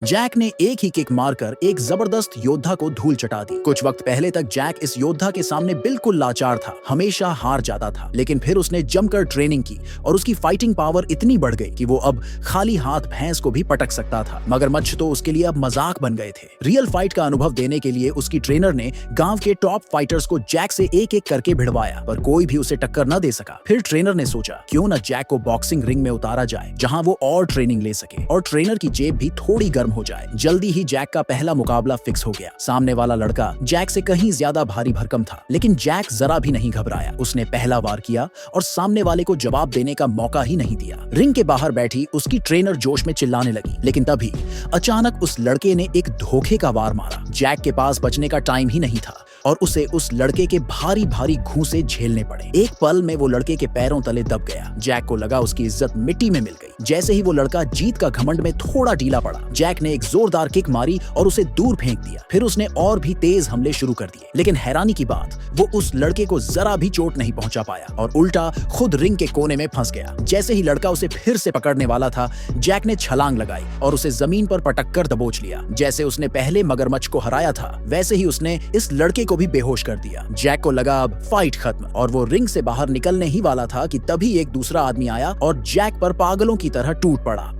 Jack ने एक ही kick मारकर एक जबरदस्त योद्धा को धूल चटा दी। कुछ वक्त पहले तक जैक इस योद्धा के सामने बिल्कुल लाचार था, हमेशा हार जाता था। लेकिन फिर उसने जमकर ट्रेनिंग की और उसकी फाइटिंग पावर इतनी बढ़ गई कि वो अब खाली हाथ भैंस को भी पटक सकता था। मगरमच्छ तो उसके लिए अब मजाक बन गए थे। रियल फाइट का अनुभव देने के लिए उसकी ट्रेनर ने गांव के टॉप फाइटर्स को जैक से एक एक करके भिड़वाया, पर कोई भी उसे टक्कर न दे सका। फिर ट्रेनर ने सोचा क्यों न जैक को बॉक्सिंग रिंग में उतारा जाए, जहां वो और ट्रेनिंग ले सके और ट्रेनर की जेब भी थोड़ी गर्म हो जाए। जल्दी ही जैक का पहला मुकाबला फिक्स हो गया। सामने वाला लड़का जैक से कहीं ज्यादा भारी भरकम था, लेकिन जैक जरा भी नहीं घबराया। उसने पहला वार किया और सामने वाले को जवाब देने का मौका ही नहीं दिया। रिंग के बाहर बैठी उसकी ट्रेनर जोश में चिल्लाने लगी, लेकिन तभी अचानक उस लड़के ने एक धोखे का वार मारा। जैक के पास बचने का टाइम ही नहीं था और उसे उस लड़के के भारी भारी घूंसे झेलने पड़े। एक पल में वो लड़के के पैरों तले दब गया। जैक को लगा उसकी इज्जत मिट्टी में मिल गई। जैसे ही वो लड़का जीत का घमंड में थोड़ा ढीला पड़ा, जैक ने एक जोरदार किक मारी और उसे दूर फेंक दिया। फिर उसने और भी तेज हमले शुरू कर दिए, लेकिन हैरानी की बात, वो उस लड़के को जरा भी चोट नहीं पहुंचा पाया और उल्टा खुद रिंग के कोने में फंस गया। जैसे ही लड़का उसे फिर से पकड़ने वाला था, जैक ने छलांग लगाई और उसे जमीन पर पटक कर दबोच लिया। जैसे उसने पहले मगरमच्छ को हराया था, वैसे ही उसने इस लड़के को भी बेहोश कर दिया। जैक को लगा अब फाइट खत्म और वो रिंग से बाहर निकलने ही वाला था कि तभी एक दूसरा आदमी आया और जैक पर पागलों की तरह टूट पड़ा।